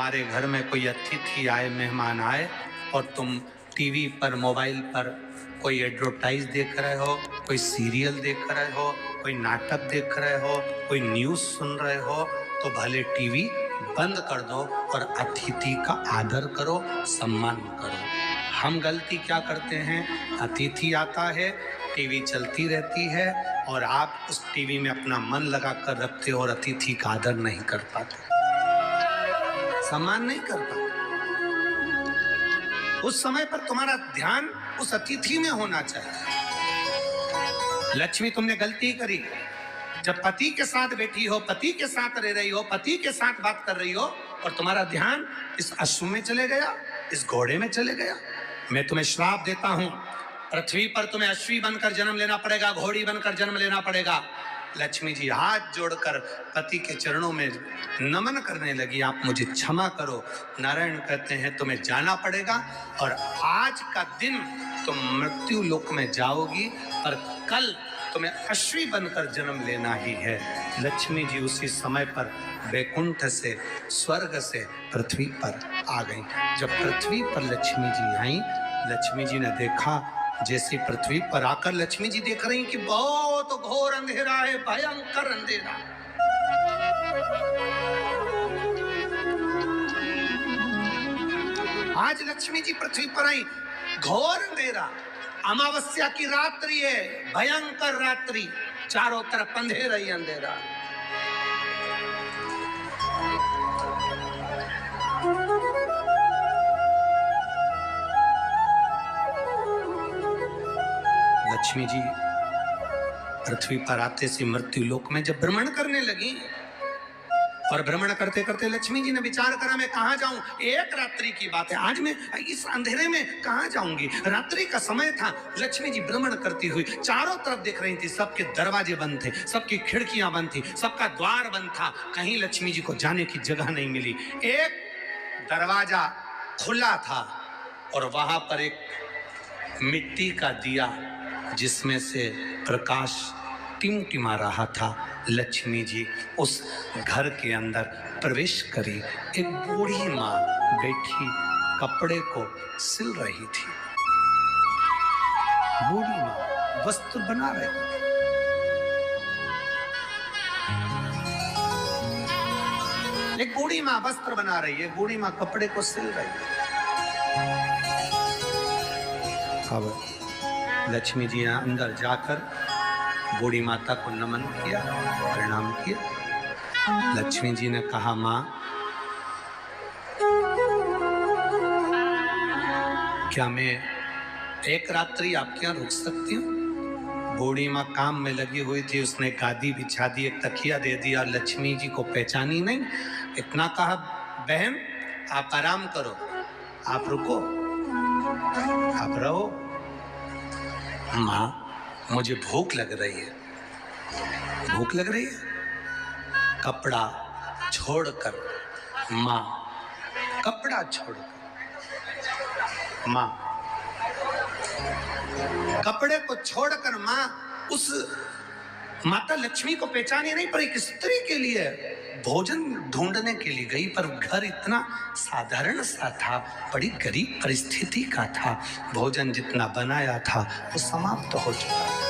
तुम्हारे घर में कोई अतिथि आए, मेहमान आए, और तुम टीवी पर, मोबाइल पर कोई एडवर्टाइज देख रहे हो, कोई सीरियल देख रहे हो, कोई नाटक देख रहे हो, कोई न्यूज़ सुन रहे हो, तो भले टीवी बंद कर दो और अतिथि का आदर करो, सम्मान करो। हम गलती क्या करते हैं, अतिथि आता है, टीवी चलती रहती है और आप उस टीवी में अपना मन लगा कर रखते हो और अतिथि का आदर नहीं कर पाते, सम्मान नहीं कर पाते। उस समय पर तुम्हारा ध्यान उस अतिथि में होना चाहिए। लक्ष्मी, तुमने गलती करी, जब पति के साथ बैठी हो, पति के साथ रह रही हो, पति के साथ बात कर रही हो और तुम्हारा ध्यान इस अश्व में चले गया, इस घोड़े में चले गया, मैं तुम्हें श्राप देता हूं, पृथ्वी पर तुम्हें अश्वी बनकर जन्म लेना पड़ेगा, घोड़ी बनकर जन्म लेना पड़ेगा। लक्ष्मी जी हाथ जोड़कर पति के चरणों में नमन करने लगी, आप मुझे क्षमा करो। नारायण कहते हैं तुम्हें जाना पड़ेगा और आज का दिन तुम मृत्यु लोक में जाओगी, पर कल तुम्हें अश्वी बनकर जन्म लेना ही है। लक्ष्मी जी उसी समय पर वैकुंठ से, स्वर्ग से पृथ्वी पर आ गई। जब पृथ्वी पर लक्ष्मी जी आई, लक्ष्मी जी ने देखा, जैसी पृथ्वी पर आकर लक्ष्मी जी देख रही कि बहुत घोर अंधेरा है, भयंकर अंधेरा। आज लक्ष्मी जी पृथ्वी पर आई, घोर अंधेरा, अमावस्या की रात्रि है, भयंकर रात्रि, चारों तरफ अंधेरा ही अंधेरा। लक्ष्मी जी पृथ्वी पर आते से मृत्यु लोक में जब भ्रमण करने लगी, और भ्रमण करते करते लक्ष्मी जी ने विचार करा, मैं कहाँ जाऊं, एक रात्रि की बात है, आज मैं इस अंधेरे में कहाँ जाऊंगी। रात्रि का समय था, लक्ष्मी जी भ्रमण करती हुई चारों तरफ देख रही थी, सबके दरवाजे बंद थे, सबकी खिड़कियां बंद थी, सबका द्वार बंद था, कहीं लक्ष्मी जी को जाने की जगह नहीं मिली। एक दरवाजा खुला था और वहां पर एक मिट्टी का दिया जिसमें से प्रकाश टिमटिमा रहा था। लक्ष्मी जी उस घर के अंदर प्रवेश करी। एक बूढ़ी माँ बैठी कपड़े को सिल रही थी। बूढ़ी माँ वस्त्र बना रही। एक बूढ़ी माँ वस्त्र बना रही है, बूढ़ी माँ कपड़े को सिल रही है। अब लक्ष्मी जी अंदर जाकर बूढ़ी माता को नमन किया, प्रणाम किया। लक्ष्मी जी ने कहा, माँ क्या मैं एक रात्रि आपके यहाँ रुक सकती हूँ? बूढ़ी माँ काम में लगी हुई थी, उसने गादी बिछा दी, एक तकिया दे दिया, लक्ष्मी जी को पहचानी नहीं। इतना कहा, बहन आप आराम करो, आप रुको, आप रहो। माँ मुझे भूख लग रही है। भूख लग रही है? कपड़ा छोड़कर माँ, कपड़ा छोड़कर माँ, कपड़े को छोड़कर माँ उस माता लक्ष्मी को पहचानी नहीं, पर एक स्त्री के लिए भोजन ढूंढने के लिए गई, पर घर इतना साधारण सा था, बड़ी गरीब परिस्थिति का था। भोजन जितना बनाया था वो समाप्त हो चुका।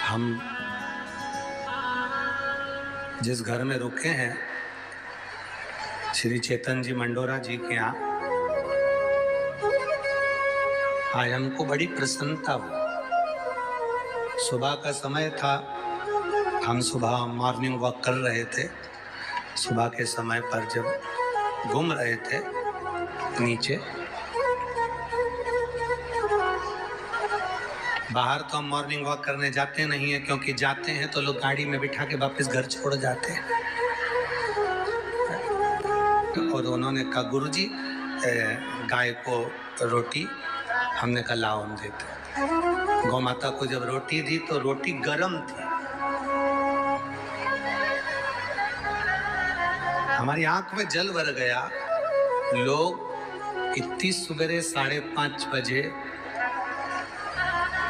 हम जिस घर में रुके हैं, श्री चेतन जी मंडोरा जी के यहाँ, आज हमको बड़ी प्रसन्नता हुई। सुबह का समय था, हम सुबह मॉर्निंग वॉक कर रहे थे। सुबह के समय पर जब घूम रहे थे नीचे, बाहर तो हम मॉर्निंग वॉक करने जाते नहीं है, क्योंकि जाते हैं तो लोग गाड़ी में बिठा के वापस घर छोड़ जाते हैं। और उन्होंने कहा, गुरुजी गाय को रोटी, हमने कहा लाओ हम देते। गौ माता को जब रोटी दी तो रोटी गरम थी। हमारी आंख में जल भर गया। लोग इतनी सवेरे 5:30 बजे,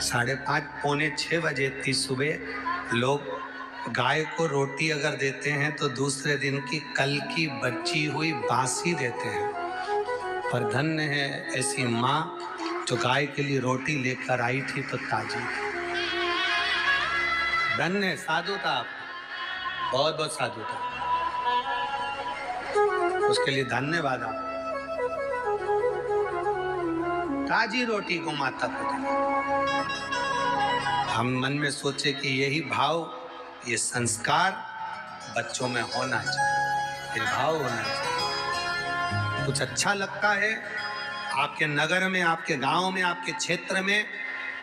5:30 पौने 6 बजे इतनी सुबह लोग गाय को रोटी अगर देते हैं तो दूसरे दिन की कल की बची हुई बासी देते हैं। पर धन्य है ऐसी माँ जो गाय के लिए रोटी लेकर आई थी तो ताजी। धन्य साधु था, बहुत बहुत साधु था, उसके लिए धन्यवाद आप। ताजी रोटी को माता को दिया। हम मन में सोचे कि यही भाव, ये संस्कार बच्चों में होना चाहिए, ये भाव होना चाहिए। कुछ अच्छा लगता है आपके नगर में, आपके गांव में, आपके क्षेत्र में,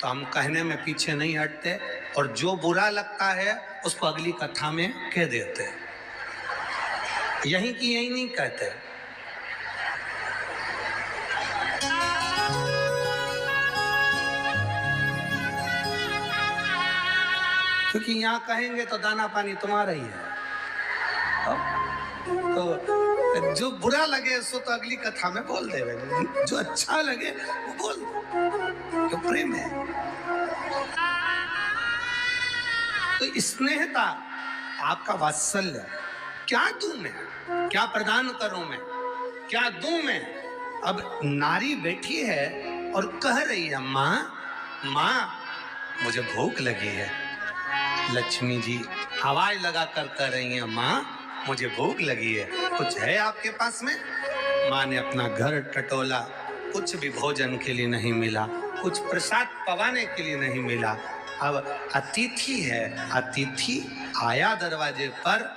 तो हम कहने में पीछे नहीं हटते, और जो बुरा लगता है उसको अगली कथा में कह देते हैं। यही की यही नहीं कहते। क्योंकि यहाँ कहेंगे तो दाना पानी तुम्हारा ही है। तो जो बुरा लगे उसको तो अगली कथा में बोल दे, जो अच्छा लगे वो बोल दो, क्यों प्रेम है। तो स्नेहता, आपका वात्सल्य, क्या दूं मैं, क्या प्रदान करूं मैं, क्या दूं मैं। अब नारी बैठी है और कह रही है, माँ माँ मुझे भूख लगी है। लक्ष्मी जी आवाज लगाकर कह रही हैं, माँ मुझे भूख लगी है, कुछ है आपके पास में। माँ ने अपना घर टटोला, कुछ भी भोजन के लिए नहीं मिला, कुछ प्रसाद पवाने के लिए नहीं मिला। अब अतिथि है, अतिथि आया दरवाजे पर।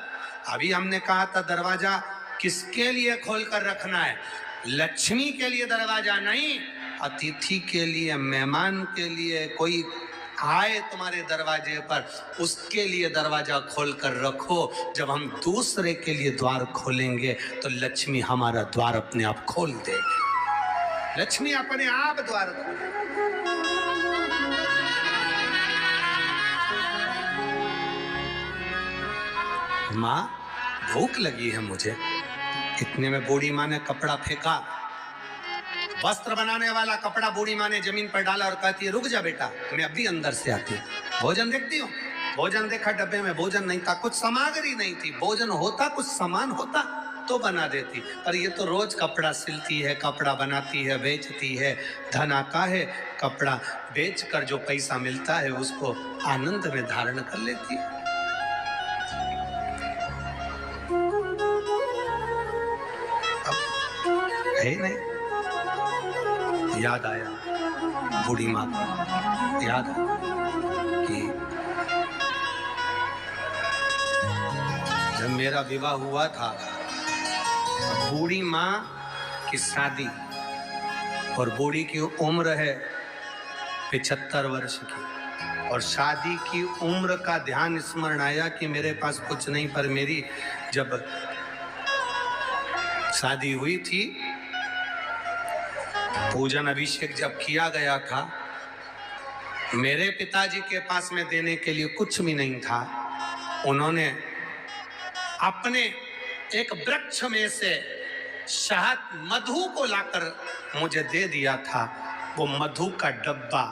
अभी हमने कहा था दरवाजा किसके लिए खोलकर रखना है, लक्ष्मी के लिए दरवाजा नहीं, अतिथि के लिए, मेहमान के लिए। कोई आए तुम्हारे दरवाजे पर, उसके लिए दरवाजा खोलकर रखो। जब हम दूसरे के लिए द्वार खोलेंगे तो लक्ष्मी हमारा द्वार अपने आप खोल देगी। लक्ष्मी अपने आप द्वार खोलेगी। माँ भूख लगी है मुझे। इतने में बूढ़ी माँ ने कपड़ा फेंका, वस्त्र बनाने वाला कपड़ा बूढ़ी माँ ने जमीन पर डाला और कहती है, रुक जा बेटा, मैं अभी अंदर से आती हूँ। भोजन देखती हूँ। भोजन देखा, डब्बे में भोजन नहीं था, कुछ सामग्री नहीं थी। भोजन होता, कुछ सामान होता तो बना देती, पर ये तो रोज कपड़ा सिलती है, कपड़ा बनाती है, बेचती है। धन आता है, कपड़ा बेचकर जो पैसा मिलता है उसको आनंद में धारण कर लेती है। अब है नहीं, याद आया बूढ़ी माँ को, याद आया कि जब मेरा विवाह हुआ था, बूढ़ी माँ की शादी, और बूढ़ी की उम्र है 75 वर्ष की, और शादी की उम्र का ध्यान स्मरण आया कि मेरे पास कुछ नहीं, पर मेरी जब शादी हुई थी, पूजन अभिषेक जब किया गया था, मेरे पिताजी के पास में देने के लिए कुछ भी नहीं था। उन्होंने अपने एक वृक्ष में से शहद, मधु को लाकर मुझे दे दिया था। वो मधु का डब्बा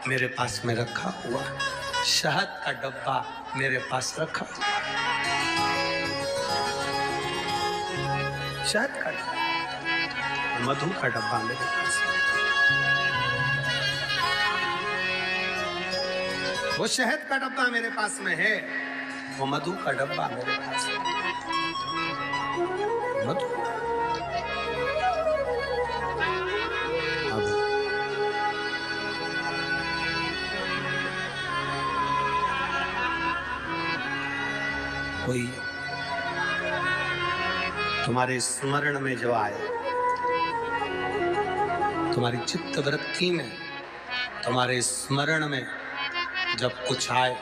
मेरे पास में रखा हुआ, शहद का डब्बा मेरे पास रखा हुआ, शहद का डब्बा, मधु का डब्बा मेरे पास। वो शहद का डब्बा मेरे पास में है, वो मधु का डब्बा मेरे पास है। मधु कोई तुम्हारे स्मरण में जो आए, तुम्हारी चित्त वृत्ति में, तुम्हारे स्मरण में जब कुछ आए,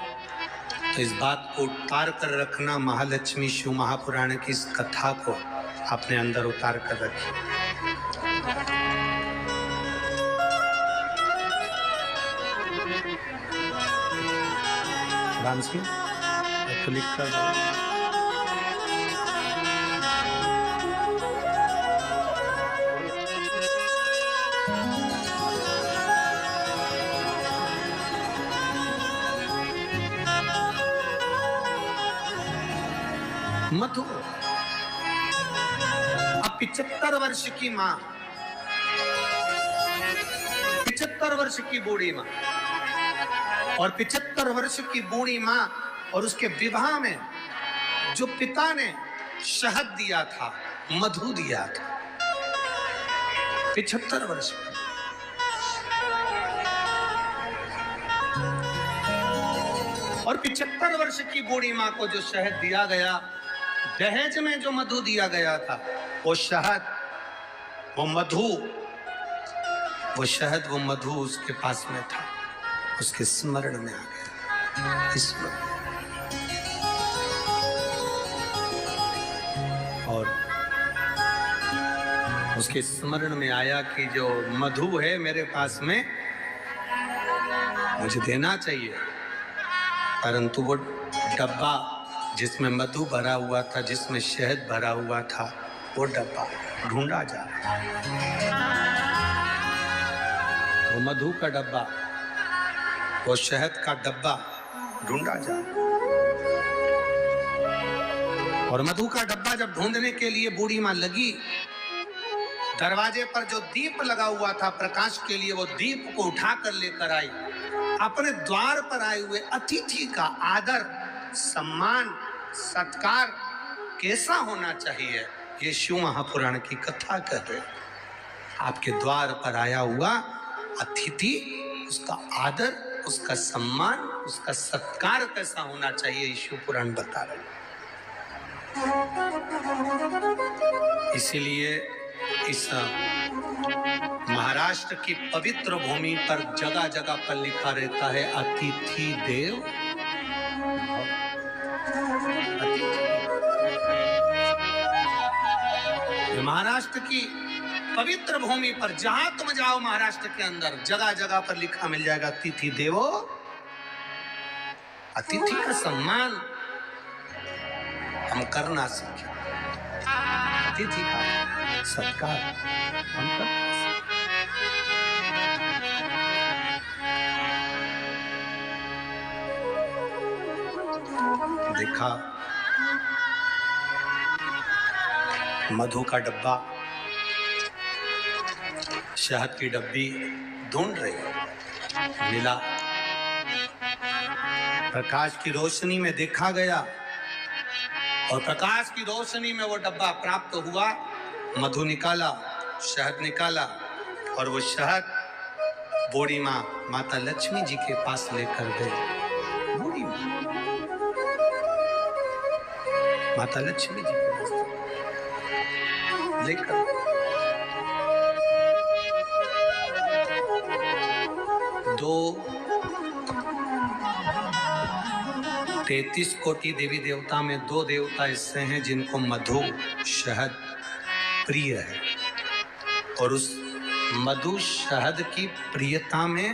तो इस बात को उतार कर रखना। महालक्ष्मी शिव महापुराण की इस कथा को अपने अंदर उतार कर रखिए। राम सिंह तो लिख कर मधु। अब 75 वर्ष की मां, 75 वर्ष की बूढ़ी मां, और 75 वर्ष की बूढ़ी मां और उसके विवाह में जो पिता ने शहद दिया था, मधु दिया था, 75 वर्ष की। और 75 वर्ष की बूढ़ी मां को जो शहद दिया गया, दहेज में जो मधु दिया गया था, वो शहद, वो मधु, वो शहद, वो मधु उसके पास में था, उसके स्मरण में आ गया। स्मरण। और उसके स्मरण में आया कि जो मधु है मेरे पास में, मुझे देना चाहिए, परंतु वो डब्बा जिसमें मधु भरा हुआ था, जिसमें शहद भरा हुआ था, वो डब्बा ढूंढा जा रहा है। वो मधु का डब्बा, वो शहद का डब्बा ढूंढा जा रहा है। और मधु का डब्बा जब ढूंढने के लिए बूढ़ी मां लगी, दरवाजे पर जो दीप लगा हुआ था प्रकाश के लिए, वो दीप को उठाकर लेकर आई। अपने द्वार पर आए हुए अतिथि का आदर, सम्मान, सत्कार कैसा होना चाहिए, ये शिव महापुराण की कथा कह रहे। आपके द्वार पर आया हुआ अतिथि, उसका आदर, उसका सम्मान, उसका सत्कार कैसा होना चाहिए, ये शिव पुराण बता रहे। इसीलिए इस महाराष्ट्र की पवित्र भूमि पर जगह जगह पर लिखा रहता है अतिथि देव भव। महाराष्ट्र की पवित्र भूमि पर जहां तुम जाओ महाराष्ट्र के अंदर, जगह जगह पर लिखा मिल जाएगा अतिथि देवो। अतिथि का सम्मान हम करना सीखें, अतिथि का सत्कार हम करना सीखें। देखा मधु का डब्बा, शहद की डब्बी ढूंढ रही, मिला। प्रकाश की रोशनी में देखा गया और प्रकाश की रोशनी में वो डब्बा प्राप्त हुआ। मधु निकाला, शहद निकाला और वो शहद बूढ़ी माँ माता लक्ष्मी जी के पास लेकर गई। बूढ़ी माँ माता लक्ष्मी जी के पास लेकर 33 कोटि देवी देवता में 2 देवता ऐसे हैं जिनको मधु शहद प्रिय है, और उस मधु शहद की प्रियता में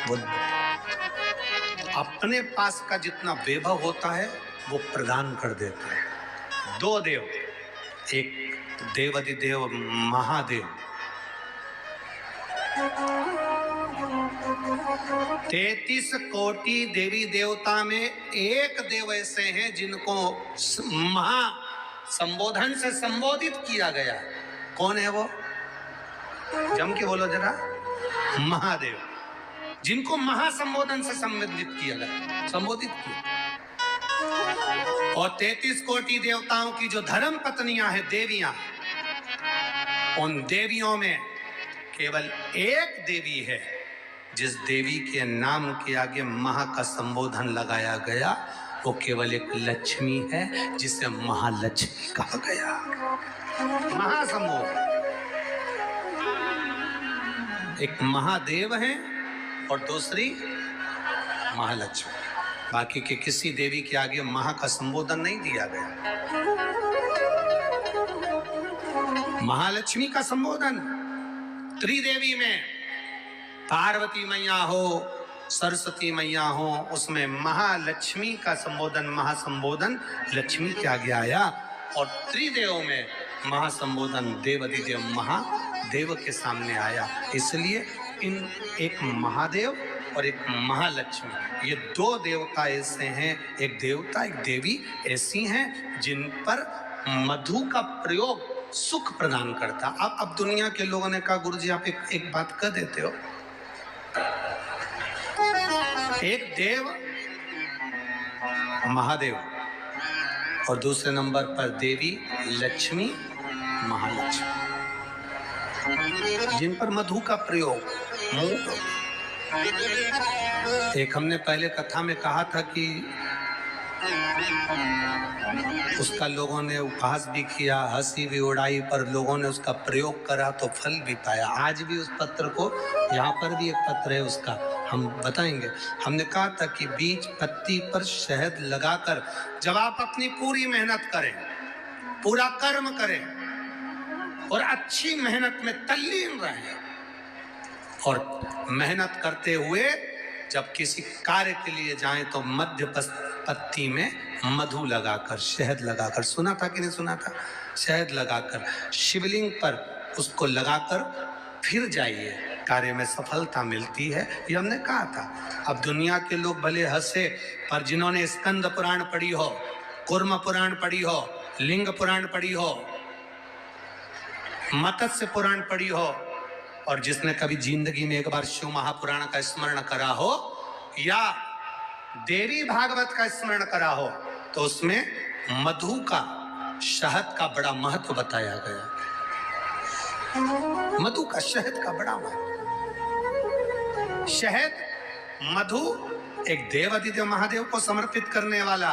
वो अपने पास का जितना वैभव होता है वो प्रदान कर देता है। 2 देव, एक देवाधिदेव महादेव, 33 कोटि देवी देवता में एक देव ऐसे हैं जिनको महा संबोधन से संबोधित किया गया। कौन है वो? जम के बोलो जरा। महादेव, जिनको महासंबोधन से संबोधित किया गया, संबोधित किया। और 33 कोटि देवताओं की जो धर्म पत्नियां हैं, देवियां, उन देवियों में केवल एक देवी है जिस देवी के नाम के आगे महा का संबोधन लगाया गया, वो केवल एक लक्ष्मी है जिसे महालक्ष्मी कहा गया। महासंबोधन, एक महादेव है और दूसरी महालक्ष्मी। बाकी के किसी देवी के आगे महा का संबोधन नहीं दिया गया। महालक्ष्मी का संबोधन त्रिदेवी में, पार्वती मैया हो, सरस्वती मैया हो, उसमें महालक्ष्मी का संबोधन, महासंबोधन लक्ष्मी के आगे आया। और त्रिदेव में महासंबोधन देवाधिदेव महादेव के सामने आया। इसलिए इन एक महादेव और एक महालक्ष्मी। ये दो देवता ऐसे हैं, एक देवता एक देवी ऐसी हैं जिन पर मधु का प्रयोग सुख प्रदान करता। अब दुनिया के लोगों ने कहा गुरुजी आप एक बात कह देते हो, एक देव महादेव और दूसरे नंबर पर देवी लक्ष्मी महालक्ष्मी, जिन पर मधु का प्रयोग। एक हमने पहले कथा में कहा था कि उसका लोगों ने उपहास भी किया, हंसी भी उड़ाई, पर लोगों ने उसका प्रयोग करा तो फल भी पाया। आज भी उस पत्र को, यहाँ पर भी एक पत्र है उसका, हम बताएंगे। हमने कहा था कि बीज पत्ती पर शहद लगाकर जब आप अपनी पूरी मेहनत करें, पूरा कर्म करें और अच्छी मेहनत में तल्लीन रहें, और मेहनत करते हुए जब किसी कार्य के लिए जाएं तो मध्य पत्ती में मधु लगाकर, शहद लगाकर, सुना था कि नहीं सुना था, शहद लगाकर शिवलिंग पर उसको लगाकर फिर जाइए, कार्य में सफलता मिलती है। ये हमने कहा था। अब दुनिया के लोग भले हंसे, पर जिन्होंने स्कंद पुराण पढ़ी हो, कूर्म पुराण पढ़ी हो, लिंग पुराण पढ़ी हो, मत्स्य पुराण पढ़ी हो, और जिसने कभी जिंदगी में एक बार शिव महापुराण का स्मरण करा हो या देवी भागवत का स्मरण करा हो, तो उसमें मधु का, शहद का बड़ा महत्व बताया गया। मधु का, शहद का बड़ा महत्व। शहद, मधु एक देवादिदेव महादेव को समर्पित करने वाला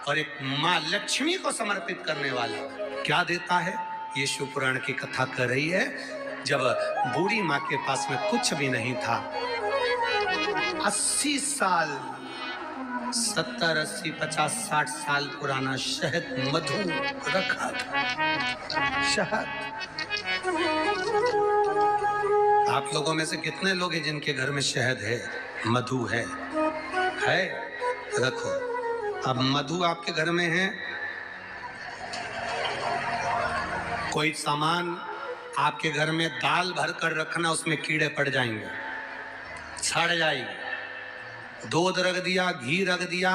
और एक माँ लक्ष्मी को समर्पित करने वाला क्या देता है, ये शिव पुराण की कथा कर रही है। जब बूढ़ी माँ के पास में कुछ भी नहीं था, 80 साल, 70, 80, 50, 60 साल पुराना शहद, मधु रखा था। शहद। आप लोगों में से कितने लोग हैं जिनके घर में शहद है, मधु है? रखो। अब मधु आपके घर में है, कोई सामान आपके घर में दाल भर कर रखना, उसमें कीड़े पड़ जाएंगे, सड़ जाएगी। दूध रख दिया, घी रख दिया,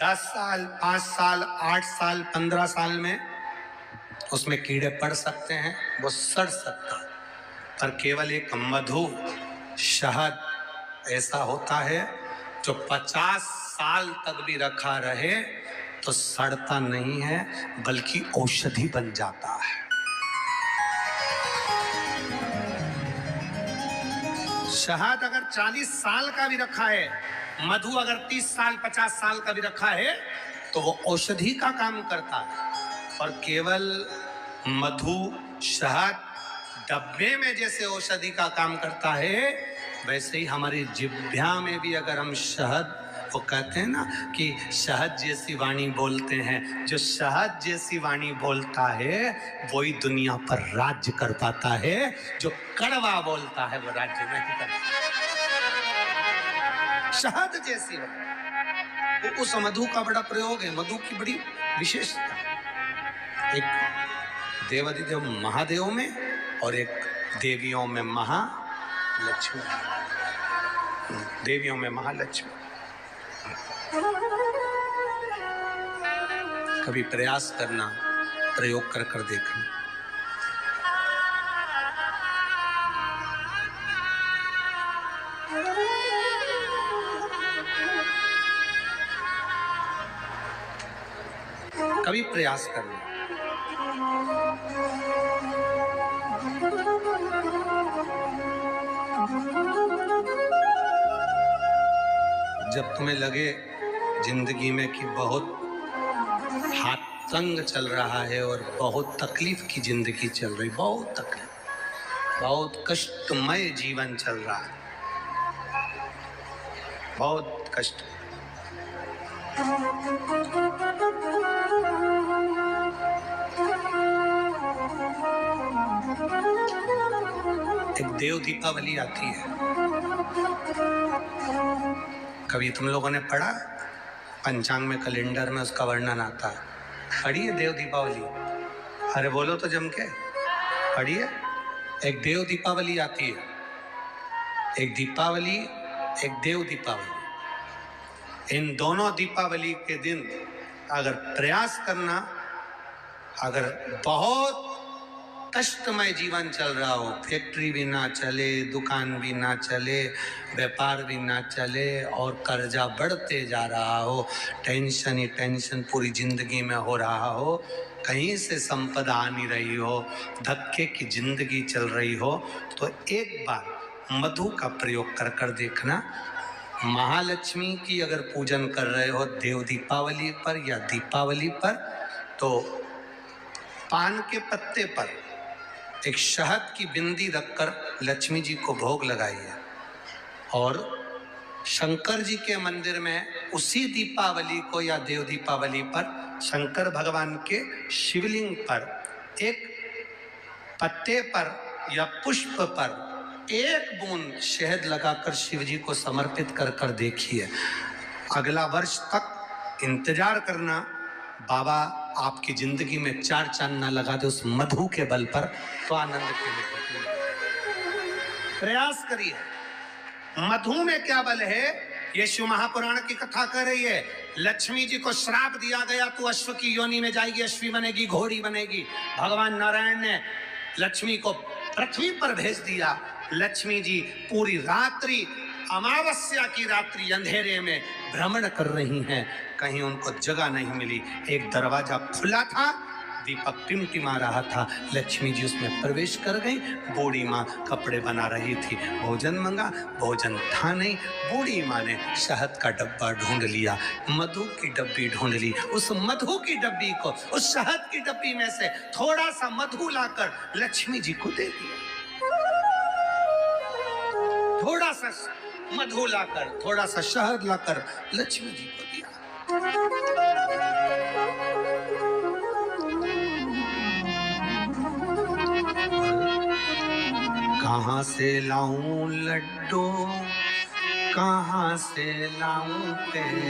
10 साल, 5 साल, 8 साल, 15 साल में उसमें कीड़े पड़ सकते हैं, वो सड़ सकता है। पर केवल एक मधु, शहद ऐसा होता है जो 50 साल तक भी रखा रहे तो सड़ता नहीं है, बल्कि औषधि बन जाता है। शहद अगर 40 साल का भी रखा है, मधु अगर 30 साल 50 साल का भी रखा है, तो वो औषधि का काम करता है। और केवल मधु, शहद डब्बे में जैसे औषधि का काम करता है, वैसे ही हमारी जिह्वा में भी अगर हम शहद, वो कहते हैं ना कि शहद जैसी वाणी बोलते हैं, जो शहद जैसी वाणी बोलता है वही दुनिया पर राज्य कर पाता है, जो कड़वा बोलता है वो राज्य नहीं कर पाता। शहद जैसी वाणी, उस मधु का बड़ा प्रयोग है, मधु की बड़ी विशेषता। एक देवादिदेव महादेव में और एक देवियों में महालक्ष्मी, देवियों में महालक्ष्मी। कभी प्रयास करना, प्रयोग कर कर देखना। कभी प्रयास करना। जब तुम्हें लगे जिंदगी में कि बहुत हाथ तंग चल रहा है और बहुत तकलीफ की जिंदगी चल रही, बहुत तकलीफ, बहुत कष्टमय जीवन चल रहा है, बहुत कष्ट। एक देव दीपावली आती है, कभी तुम लोगों ने पढ़ा? पंचांग में, कैलेंडर में उसका वर्णन आता है। पढ़िए देव दीपावली, अरे बोलो तो जम के पढ़िए। एक देव दीपावली आती है। एक दीपावली एक देव दीपावली। इन दोनों दीपावली के दिन अगर प्रयास करना, अगर बहुत कष्टमय जीवन चल रहा हो, फैक्ट्री भी ना चले, दुकान भी ना चले, व्यापार भी ना चले और कर्जा बढ़ते जा रहा हो, टेंशन ही टेंशन पूरी जिंदगी में हो रहा हो, कहीं से संपदा आ नहीं रही हो, धक्के की जिंदगी चल रही हो, तो एक बार मधु का प्रयोग कर कर देखना। महालक्ष्मी की अगर पूजन कर रहे हो देव दीपावली पर या दीपावली पर, तो पान के पत्ते पर एक शहद की बिंदी रखकर लक्ष्मी जी को भोग लगाइए और शंकर जी के मंदिर में उसी दीपावली को या देव दीपावली पर शंकर भगवान के शिवलिंग पर एक पत्ते पर या पुष्प पर एक बूंद शहद लगाकर शिव जी को समर्पित कर कर देखिए। अगला वर्ष तक इंतजार करना, बाबा आपकी जिंदगी में चार चांद ना लगा दे उस मधु के बल पर, तो आनंद के लिए प्रयास करिए। मधु में क्या बल है, ये शिव महापुराण की कथा कर रही है। लक्ष्मी जी को श्राप दिया गया, तू अश्व की योनि में जाएगी, अश्वी बनेगी, घोड़ी बनेगी। भगवान नारायण ने लक्ष्मी को पृथ्वी पर भेज दिया। लक्ष्मी जी पूरी रात्रि, अमावस्या की रात्रि अंधेरे में भ्रमण कर रही हैं, कहीं उनको जगह नहीं मिली। एक दरवाजा खुला था, दीपक टिमटिमा रहा था, लक्ष्मी जी उसमें प्रवेश कर गई। बूढ़ी माँ कपड़े बना रही थी, भोजन मंगा, भोजन था नहीं। बूढ़ी माँ ने शहद का डब्बा ढूंढ लिया, मधु की डब्बी ढूंढ ली। उस मधु की डब्बी को, उस शहद की डब्बी में से थोड़ा सा मधु लाकर लक्ष्मी जी को दे दिया। थोड़ा सा मधु लाकर, थोड़ा सा शहद लाकर लक्ष्मी जी को दिया। कहाँ से लाऊं लड्डू, कहाँ से लाऊं तेल,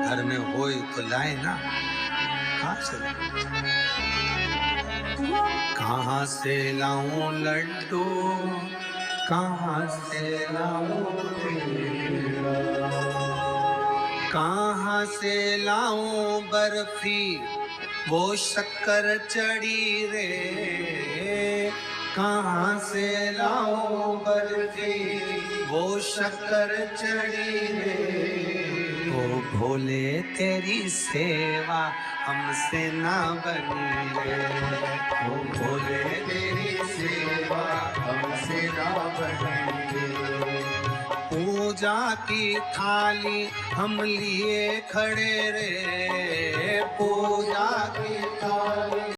घर में होए तो लाए ना, कहाँ से लाऊं लड्डू, कहाँ से लाऊं तेल, कहाँ से लाऊं बर्फी वो शक्कर चढ़ी रे, कहाँ से लाऊं बर्फी वो शक्कर चढ़ी रे। ओ भोले तेरी सेवा हमसे ना बनी रे, ओ भोले तेरी सेवा हमसे ना बनी रे। पूजा की थाली हम लिए खड़े रे, पूजा की थाली